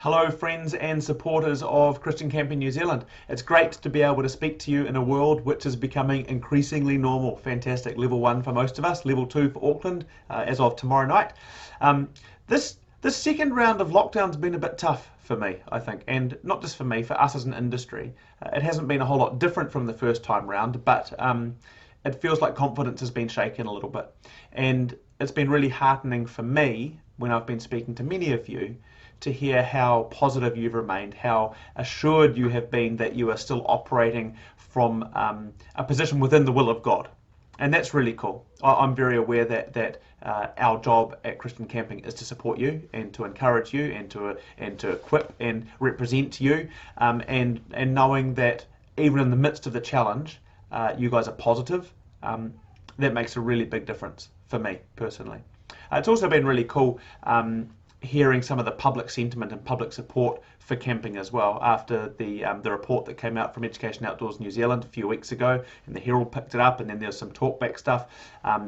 Hello friends and supporters of Christian Camping New Zealand. It's great to be able to speak to you in a world which is becoming increasingly normal. Fantastic. Level 1 for most of us, Level 2 for Auckland as of tomorrow night. This second round of lockdown's been a bit tough for me, I think, and not just for me, for us as an industry. It hasn't been a whole lot different from the first time round, but it feels like confidence has been shaken a little bit. And it's been really heartening for me when I've been speaking to many of you to hear how positive you've remained, how assured you have been that you are still operating from a position within the will of God. And that's really cool. I'm very aware that our job at Christian Camping is to support you and to encourage you and to equip and represent you, and knowing that even in the midst of the challenge, you guys are positive. That makes a really big difference for me personally. It's also been really cool hearing some of the public sentiment and public support for camping as well after the report that came out from Education Outdoors New Zealand a few weeks ago, and the Herald picked it up, and then there's some talkback stuff.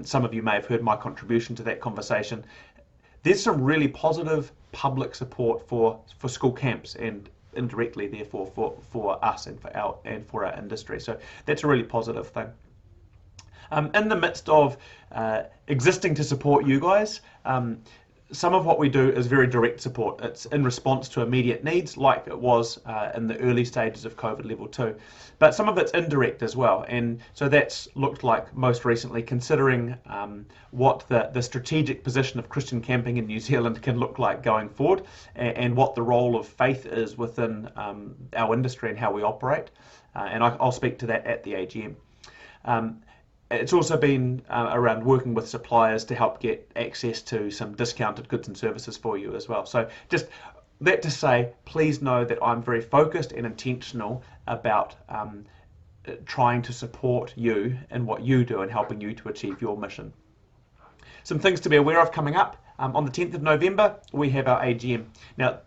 Some of you may have heard my contribution to that conversation. There's some really positive public support for school camps, and indirectly therefore for us and for our industry. So that's a really positive thing. In the midst of existing to support you guys, some of what we do is very direct support. It's in response to immediate needs, like it was in the early stages of COVID level 2. But some of it's indirect as well. And so that's looked like most recently considering what the strategic position of Christian camping in New Zealand can look like going forward, and what the role of faith is within our industry and how we operate. And I'll speak to that at the AGM. It's also been around working with suppliers to help get access to some discounted goods and services for you as well. So just that to say, please know that I'm very focused and intentional about trying to support you in what you do and helping you to achieve your mission. Some things to be aware of coming up. On the 10th of November, we have our AGM. Now,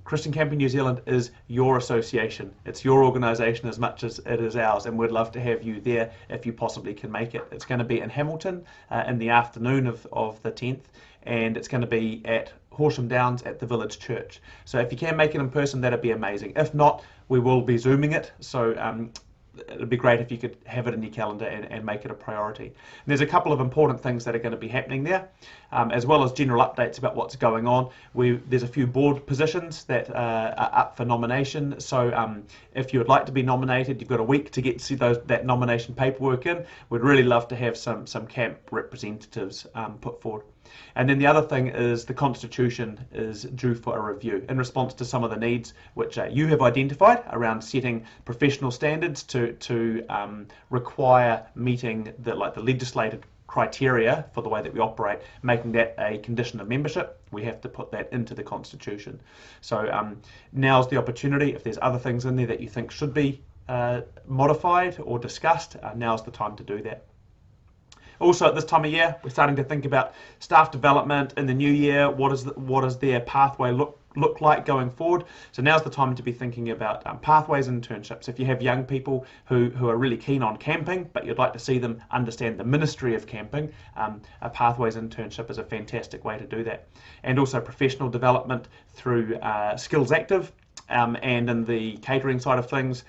Christian Camping New Zealand is your association. It's your organisation as much as it is ours, and we'd love to have you there if you possibly can make it. It's going to be in Hamilton in the afternoon of the 10th, and it's going to be at Horsham Downs at the Village Church. So if you can make it in person, that'd be amazing. If not, we will be Zooming it, so it'd be great if you could have it in your calendar and make it a priority. And there's a couple of important things that are going to be happening there, as well as general updates about what's going on. There's a few board positions that are up for nomination, so if you would like to be nominated, you've got a week to get that nomination paperwork in. We'd really love to have some camp representatives put forward. And then the other thing is the Constitution is due for a review in response to some of the needs which you have identified around setting professional standards to require meeting the legislated criteria for the way that we operate, making that a condition of membership. We have to put that into the Constitution. So now's the opportunity. If there's other things in there that you think should be modified or discussed, now's the time to do that. Also, at this time of year, we're starting to think about staff development in the new year. What does their pathway look like going forward? So now's the time to be thinking about pathways and internships. If you have young people who are really keen on camping, but you'd like to see them understand the ministry of camping, a pathways internship is a fantastic way to do that. And also professional development through Skills Active. And in the catering side of things,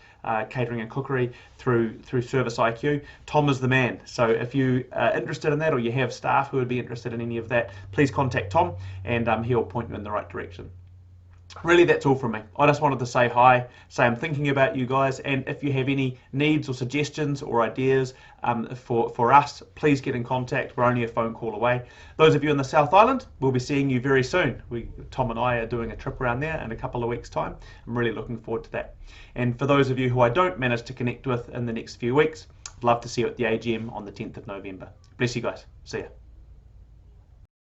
catering and cookery through Service IQ, Tom is the man. So if you are interested in that, or you have staff who would be interested in any of that, please contact Tom, and he'll point you in the right direction. Really, that's all from me. I just wanted to say hi, say I'm thinking about you guys, and if you have any needs or suggestions or ideas for us, please get in contact. We're only a phone call away. Those of you in the South Island, we'll be seeing you very soon. Tom and I are doing a trip around there in a couple of weeks' time. I'm really looking forward to that. And for those of you who I don't manage to connect with in the next few weeks, I'd love to see you at the AGM on the 10th of November. Bless you guys. See ya.